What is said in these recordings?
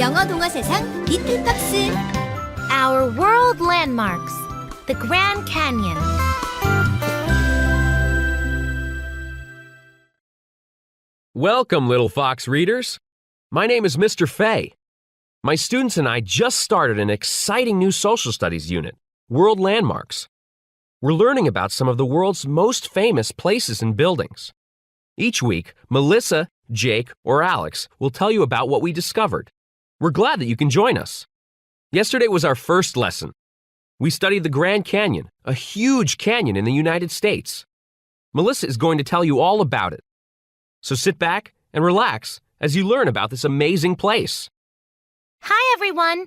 영어 동화 세상 리틀팍스. Our world landmarks, the Grand Canyon. Welcome, little fox readers. My name is Mr. Fay. My students and I just started an exciting new social studies unit, World Landmarks. We're learning about some of the world's most famous places and buildings. Each week, Melissa, Jake, or Alex will tell you about what we discovered. We're glad that you can join us. Yesterday was our first lesson. We studied the Grand Canyon, a huge canyon in the United States. Melissa is going to tell you all about it. So sit back and relax as you learn about this amazing place. Hi, everyone.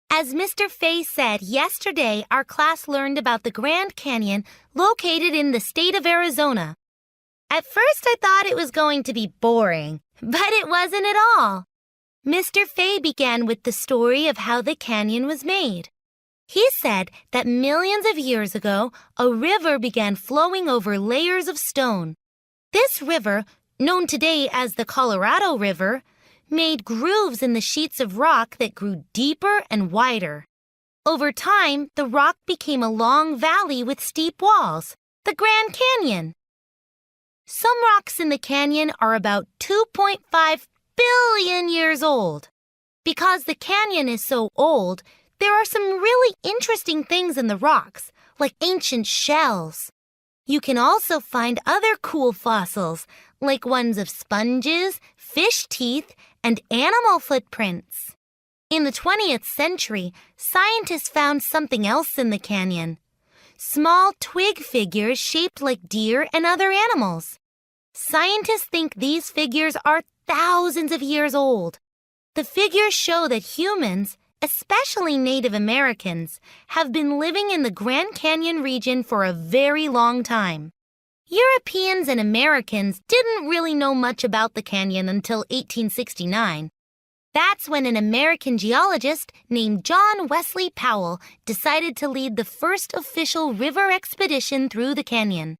As Mr. Fay said, yesterday our class learned about the Grand Canyon located in the state of Arizona. At first I thought it was going to be boring, but it wasn't at all. Mr. Fay began with the story of how the canyon was made. He said that millions of years ago, a river began flowing over layers of stone. This river, known today as the Colorado River, made grooves in the sheets of rock that grew deeper and wider. Over time, the rock became a long valley with steep walls, the Grand Canyon. Some rocks in the canyon are about 2.5 billion years old. Because the canyon is so old, there are some really interesting things in the rocks, like ancient shells. You can also find other cool fossils, like ones of sponges, fish teeth, and animal footprints. In the 20th century, scientists found something else in the canyon. Small twig figures shaped like deer and other animals. Scientists think these figures are thousands of years old. The figures show that humans, especially Native Americans, have been living in the Grand Canyon region for a very long time. Europeans and Americans didn't really know much about the canyon until 1869. That's when an American geologist named John Wesley Powell decided to lead the first official river expedition through the canyon.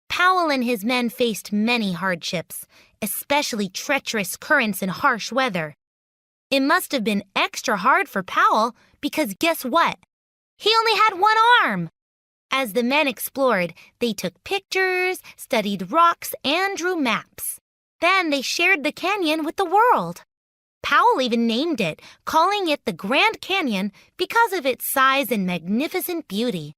Powell and his men faced many hardships, especially treacherous currents and harsh weather. It must have been extra hard for Powell because guess what? He only had one arm. As the men explored, they took pictures, studied rocks, and drew maps. Then they shared the canyon with the world. Powell even named it, calling it the Grand Canyon because of its size and magnificent beauty.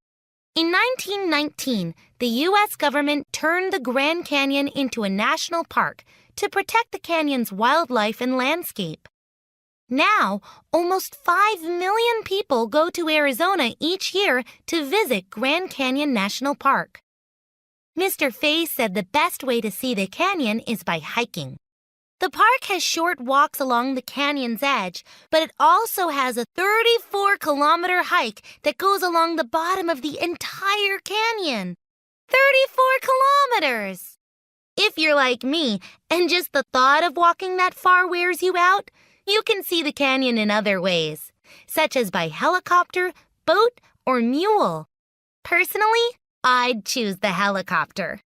In 1919, the U.S. government turned the Grand Canyon into a national park to protect the canyon's wildlife and landscape. Now, almost 5 million people go to Arizona each year to visit Grand Canyon National Park. Mr. Fay said the best way to see the canyon is by hiking. The park has short walks along the canyon's edge, but it also has a 34-kilometer hike that goes along the bottom of the entire canyon. 34 kilometers! If you're like me, and just the thought of walking that far wears you out, you can see the canyon in other ways, such as by helicopter, boat, or mule. Personally, I'd choose the helicopter.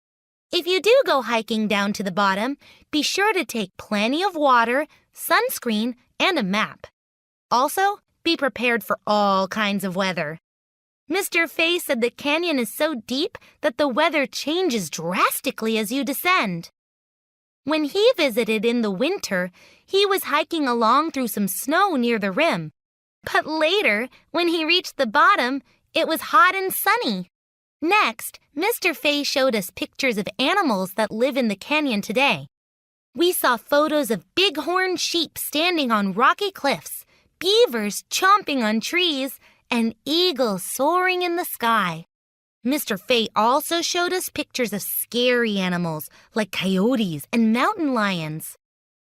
If you do go hiking down to the bottom, be sure to take plenty of water, sunscreen, and a map. Also, be prepared for all kinds of weather. Mr. Fay said the canyon is so deep that the weather changes drastically as you descend. When he visited in the winter, he was hiking along through some snow near the rim. But later, when he reached the bottom, it was hot and sunny. Next, Mr. Fay showed us pictures of animals that live in the canyon today. We saw photos of bighorn sheep standing on rocky cliffs, beavers chomping on trees, and eagles soaring in the sky. Mr. Fay also showed us pictures of scary animals like coyotes and mountain lions.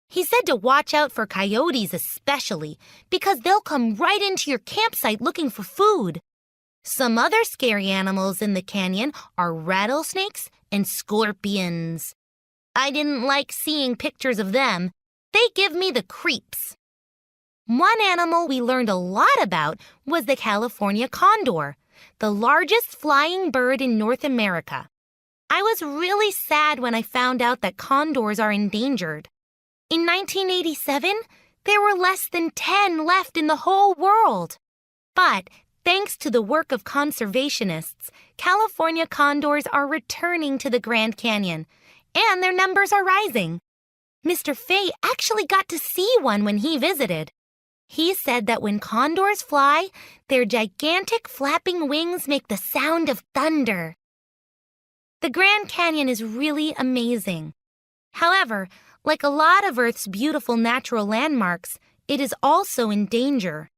He said to watch out for coyotes especially because they'll come right into your campsite looking for food. Some other scary animals in the canyon are rattlesnakes and scorpions. I didn't like seeing pictures of them. They give me the creeps. One animal we learned a lot about was the California condor, the largest flying bird in North America. I was really sad when I found out that condors are endangered. In 1987, There were less than 10 left in the whole world. But thanks to the work of conservationists, California condors are returning to the Grand Canyon, and their numbers are rising. Mr. Fay actually got to see one when he visited. He said that when condors fly, their gigantic flapping wings make the sound of thunder. The Grand Canyon is really amazing. However, like a lot of Earth's beautiful natural landmarks, it is also in danger.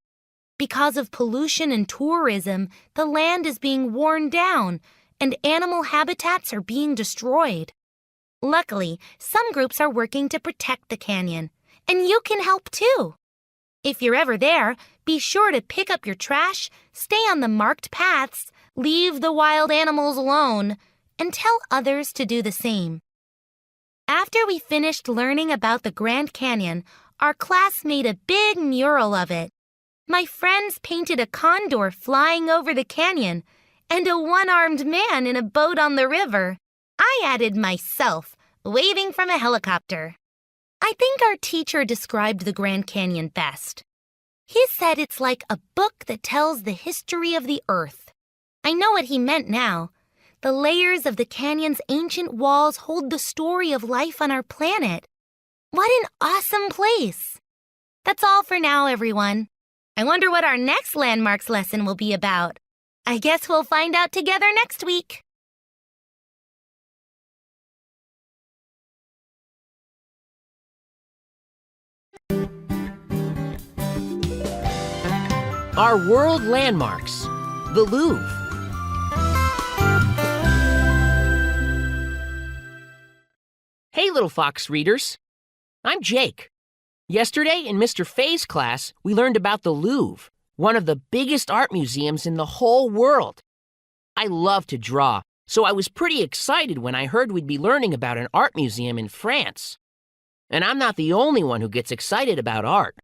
Because of pollution and tourism, the land is being worn down, and animal habitats are being destroyed. Luckily, some groups are working to protect the canyon, and you can help too. If you're ever there, be sure to pick up your trash, stay on the marked paths, leave the wild animals alone, and tell others to do the same. After we finished learning about the Grand Canyon, our class made a big mural of it. My friends painted a condor flying over the canyon and a one-armed man in a boat on the river. I added myself, waving from a helicopter. I think our teacher described the Grand Canyon best. He said it's like a book that tells the history of the Earth. I know what he meant now. The layers of the canyon's ancient walls hold the story of life on our planet. What an awesome place! That's all for now, everyone. I wonder what our next landmarks lesson will be about. I guess we'll find out together next week. Our world landmarks. The Louvre. Hey, Little Fox readers. I'm Jake. Yesterday in Mr. Fay's class, we learned about the Louvre, one of the biggest art museums in the whole world. I love to draw, so I was pretty excited when I heard we'd be learning about an art museum in France. And I'm not the only one who gets excited about art.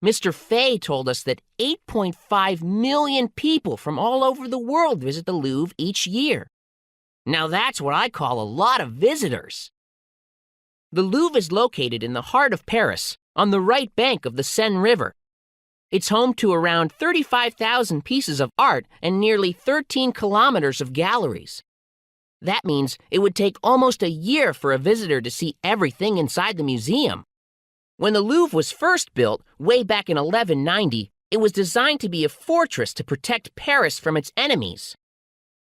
Mr. Fay told us that 8.5 million people from all over the world visit the Louvre each year. Now that's what I call a lot of visitors. The Louvre is located in the heart of Paris, on the right bank of the Seine River. It's home to around 35,000 pieces of art and nearly 13 kilometers of galleries. That means it would take almost a year for a visitor to see everything inside the museum. When the Louvre was first built, way back in 1190, it was designed to be a fortress to protect Paris from its enemies.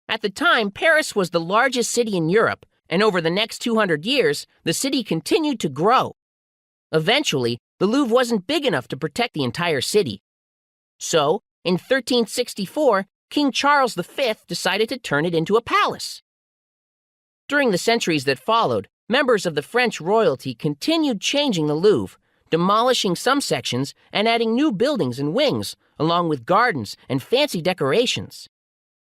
At the time, Paris was the largest city in Europe, and over the next 200 years, the city continued to grow. Eventually, the Louvre wasn't big enough to protect the entire city. So, in 1364, King Charles V decided to turn it into a palace. During the centuries that followed, members of the French royalty continued changing the Louvre, demolishing some sections and adding new buildings and wings, along with gardens and fancy decorations.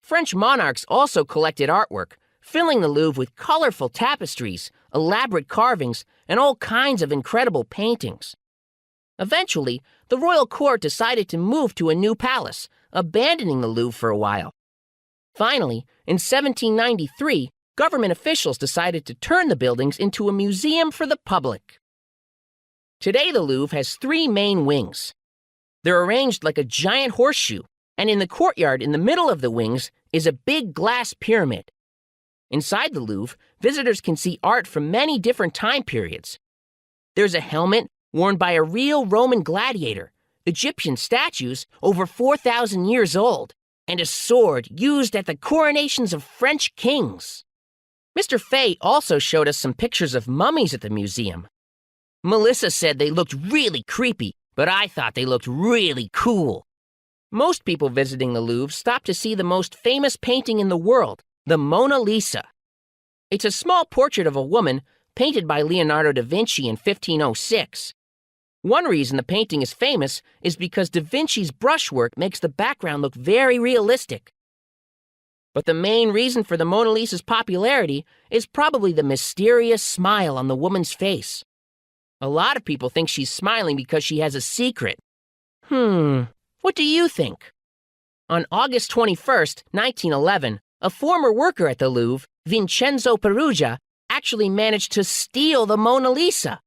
French monarchs also collected artwork, filling the Louvre with colorful tapestries, elaborate carvings, and all kinds of incredible paintings. Eventually, the royal court decided to move to a new palace, abandoning the Louvre for a while. Finally, in 1793, government officials decided to turn the buildings into a museum for the public. Today, the Louvre has 3 main wings. They're arranged like a giant horseshoe, and in the courtyard in the middle of the wings is a big glass pyramid. Inside the Louvre, visitors can see art from many different time periods. There's a helmet worn by a real Roman gladiator, Egyptian statues over 4,000 years old, and a sword used at the coronations of French kings. Mr. Fay also showed us some pictures of mummies at the museum. Melissa said they looked really creepy, but I thought they looked really cool. Most people visiting the Louvre stop to see the most famous painting in the world, the Mona Lisa. It's a small portrait of a woman painted by Leonardo da Vinci in 1506. One reason the painting is famous is because da Vinci's brushwork makes the background look very realistic. But the main reason for the Mona Lisa's popularity is probably the mysterious smile on the woman's face. A lot of people think she's smiling because she has a secret. What do you think? On August 21st, 1911, a former worker at the Louvre, Vincenzo Perugia, actually managed to steal the Mona Lisa.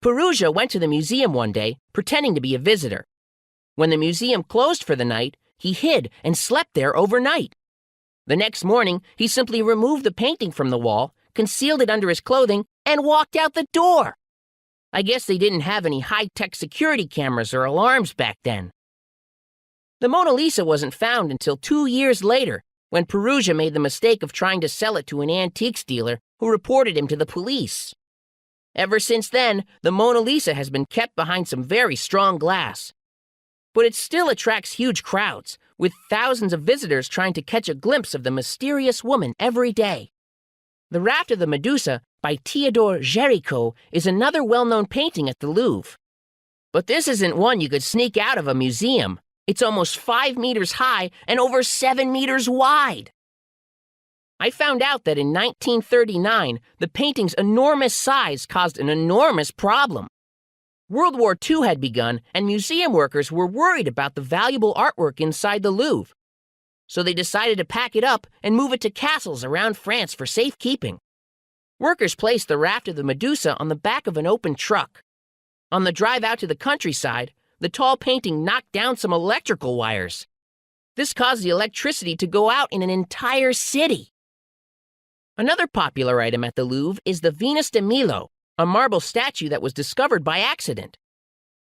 Perugia went to the museum one day, pretending to be a visitor. When the museum closed for the night, he hid and slept there overnight. The next morning, he simply removed the painting from the wall, concealed it under his clothing, and walked out the door. I guess they didn't have any high-tech security cameras or alarms back then. The Mona Lisa wasn't found until 2 years later, when Perugia made the mistake of trying to sell it to an antiques dealer who reported him to the police. Ever since then, the Mona Lisa has been kept behind some very strong glass. But it still attracts huge crowds, with thousands of visitors trying to catch a glimpse of the mysterious woman every day. The Raft of the Medusa by Theodore Géricault is another well-known painting at the Louvre. But this isn't one you could sneak out of a museum. It's almost 5 meters high and over 7 meters wide. I found out that in 1939, the painting's enormous size caused an enormous problem. World War II had begun, and museum workers were worried about the valuable artwork inside the Louvre. So they decided to pack it up and move it to castles around France for safekeeping. Workers placed the Raft of the Medusa on the back of an open truck. On the drive out to the countryside, the tall painting knocked down some electrical wires. This caused the electricity to go out in an entire city. Another popular item at the Louvre is the Venus de Milo, a marble statue that was discovered by accident.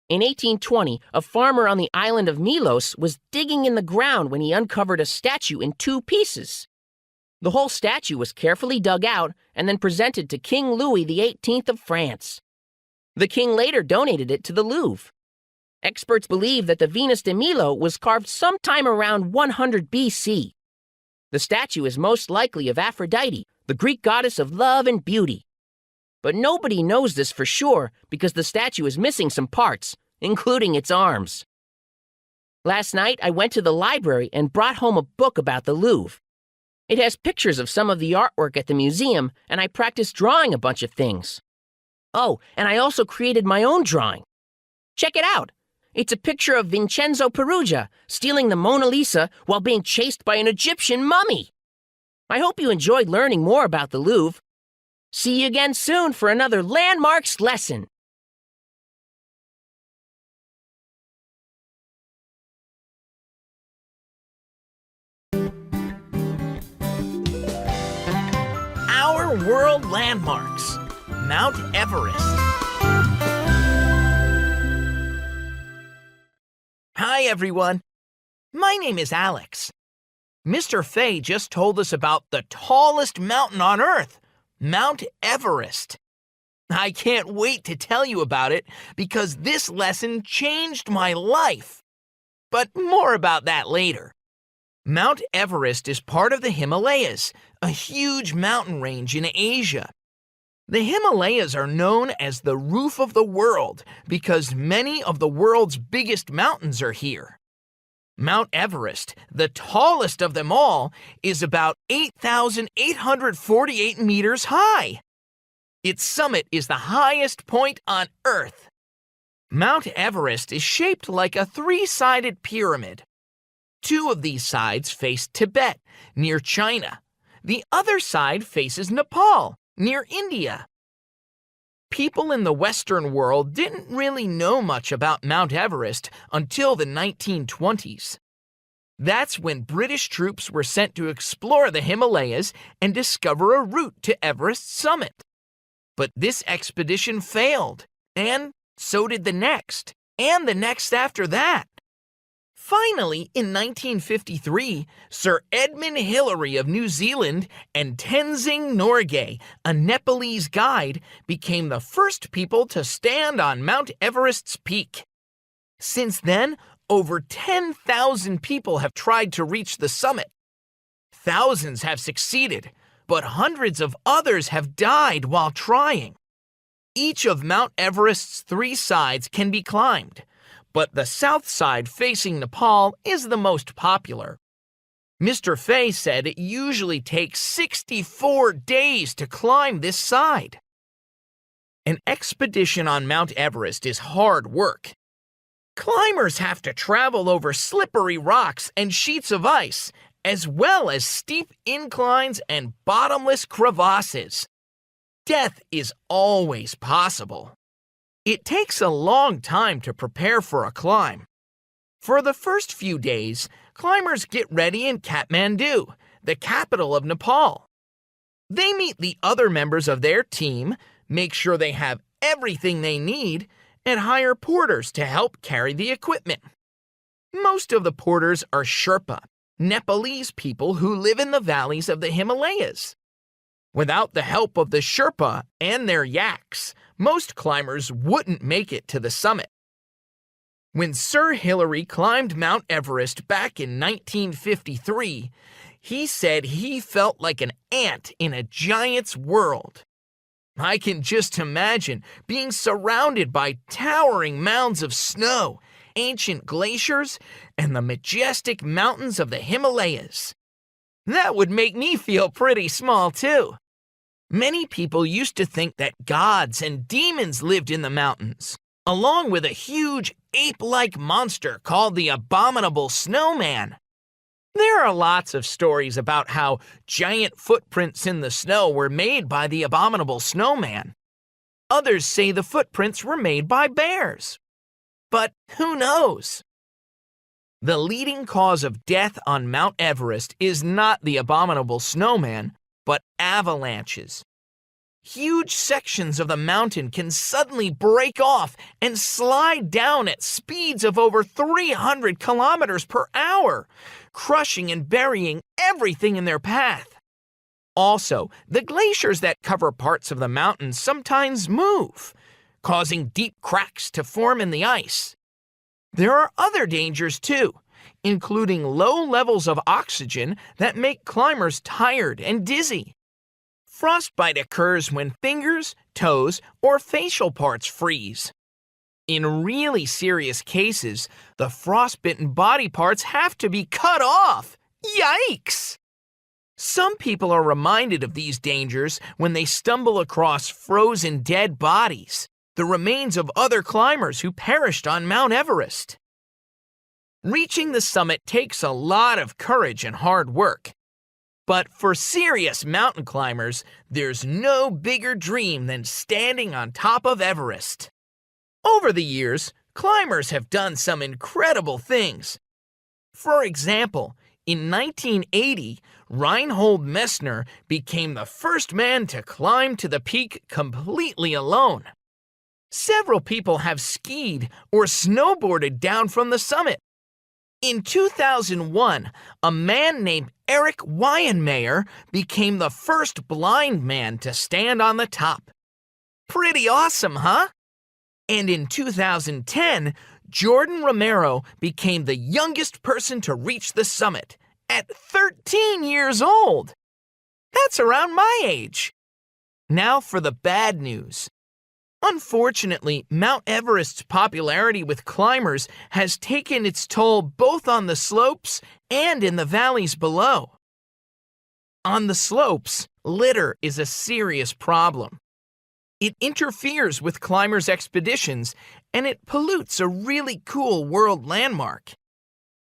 In 1820, a farmer on the island of Milos was digging in the ground when he uncovered a statue in 2 pieces. The whole statue was carefully dug out and then presented to King Louis XVIII of France. The king later donated it to the Louvre. Experts believe that the Venus de Milo was carved sometime around 100 BC. The statue is most likely of Aphrodite, the Greek goddess of love and beauty. But nobody knows this for sure because the statue is missing some parts, including its arms. Last night, I went to the library and brought home a book about the Louvre. It has pictures of some of the artwork at the museum, and I practiced drawing a bunch of things. Oh, and I also created my own drawing. Check it out. It's a picture of Vincenzo Perugia stealing the Mona Lisa while being chased by an Egyptian mummy. I hope you enjoyed learning more about the Louvre. See you again soon for another Landmarks lesson. Our world landmarks. Mount Everest. Hi, everyone. My name is Alex. Mr. Fay just told us about the tallest mountain on Earth, Mount Everest. I can't wait to tell you about it because this lesson changed my life. But more about that later. Mount Everest is part of the Himalayas, a huge mountain range in Asia. The Himalayas are known as the roof of the world because many of the world's biggest mountains are here. Mount Everest, the tallest of them all, is about 8,848 meters high. Its summit is the highest point on Earth. Mount Everest is shaped like a 3-sided pyramid. 2 of these sides face Tibet, near China. The other side faces Nepal, near India. People in the Western world didn't really know much about Mount Everest until the 1920s. That's when British troops were sent to explore the Himalayas and discover a route to Everest's summit. But this expedition failed, and so did the next, and the next after that. Finally, in 1953, Sir Edmund Hillary of New Zealand and Tenzing Norgay, a Nepalese guide, became the first people to stand on Mount Everest's peak. Since then, over 10,000 people have tried to reach the summit. Thousands have succeeded, but hundreds of others have died while trying. Each of Mount Everest's 3 sides can be climbed, but the south side facing Nepal is the most popular. Mr. Fay said it usually takes 64 days to climb this side. An expedition on Mount Everest is hard work. Climbers have to travel over slippery rocks and sheets of ice, as well as steep inclines and bottomless crevasses. Death is always possible. It takes a long time to prepare for a climb. For the first few days, climbers get ready in Kathmandu, the capital of Nepal. They meet the other members of their team, make sure they have everything they need, and hire porters to help carry the equipment. Most of the porters are Sherpa, Nepalese people who live in the valleys of the Himalayas. Without the help of the Sherpa and their yaks, most climbers wouldn't make it to the summit. When Sir Hilary climbed Mount Everest back in 1953, he said he felt like an ant in a giant's world. I can just imagine being surrounded by towering mounds of snow, ancient glaciers, and the majestic mountains of the Himalayas. That would make me feel pretty small, too. Many people used to think that gods and demons lived in the mountains, along with a huge ape-like monster called the Abominable Snowman. There are lots of stories about how giant footprints in the snow were made by the Abominable Snowman. Others say the footprints were made by bears. But who knows? The leading cause of death on Mount Everest is not the Abominable Snowman, but avalanches. Huge sections of the mountain can suddenly break off and slide down at speeds of over 300 kilometers per hour, crushing and burying everything in their path. Also, the glaciers that cover parts of the mountain sometimes move, causing deep cracks to form in the ice. There are other dangers too, including low levels of oxygen that make climbers tired and dizzy. Frostbite occurs when fingers, toes, or facial parts freeze. In really serious cases, the frostbitten body parts have to be cut off. Yikes! Some people are reminded of these dangers when they stumble across frozen dead bodies, the remains of other climbers who perished on Mount Everest. Reaching the summit takes a lot of courage and hard work. But for serious mountain climbers, there's no bigger dream than standing on top of Everest. Over the years, climbers have done some incredible things. For example, in 1980, Reinhold Messner became the first man to climb to the peak completely alone. Several people have skied or snowboarded down from the summit. In 2001, a man named Eric Weinmeyer became the first blind man to stand on the top. Pretty awesome, huh? And in 2010, Jordan Romero became the youngest person to reach the summit at 13 years old. That's around my age. Now for the bad news. Unfortunately, Mount Everest's popularity with climbers has taken its toll both on the slopes and in the valleys below. On the slopes, litter is a serious problem. It interferes with climbers' expeditions, and it pollutes a really cool world landmark.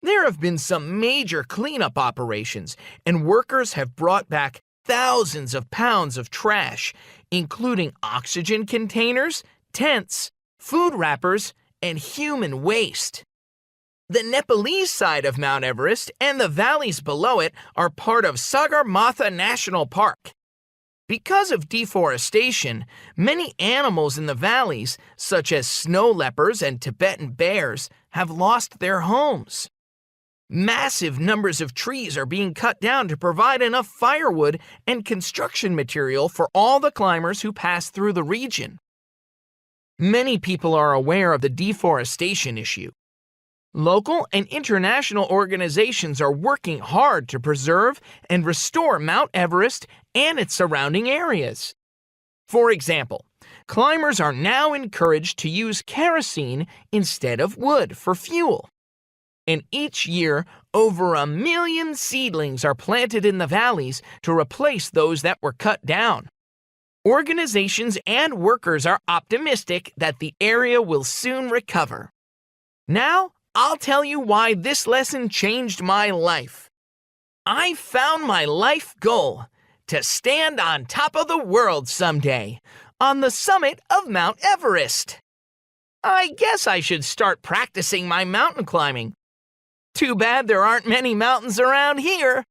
There have been some major cleanup operations, and workers have brought back thousands of pounds of trash, including oxygen containers, tents, food wrappers, and human waste. The Nepalese side of Mount Everest and the valleys below it are part of Sagarmatha National Park. Because of deforestation, many animals in the valleys, such as snow leopards and Tibetan bears, have lost their homes. Massive numbers of trees are being cut down to provide enough firewood and construction material for all the climbers who pass through the region. Many people are aware of the deforestation issue. Local and international organizations are working hard to preserve and restore Mount Everest and its surrounding areas. For example, climbers are now encouraged to use kerosene instead of wood for fuel. And each year, over 1 million seedlings are planted in the valleys to replace those that were cut down. Organizations and workers are optimistic that the area will soon recover. Now, I'll tell you why this lesson changed my life. I found my life goal: to stand on top of the world someday, on the summit of Mount Everest. I guess I should start practicing my mountain climbing. Too bad there aren't many mountains around here.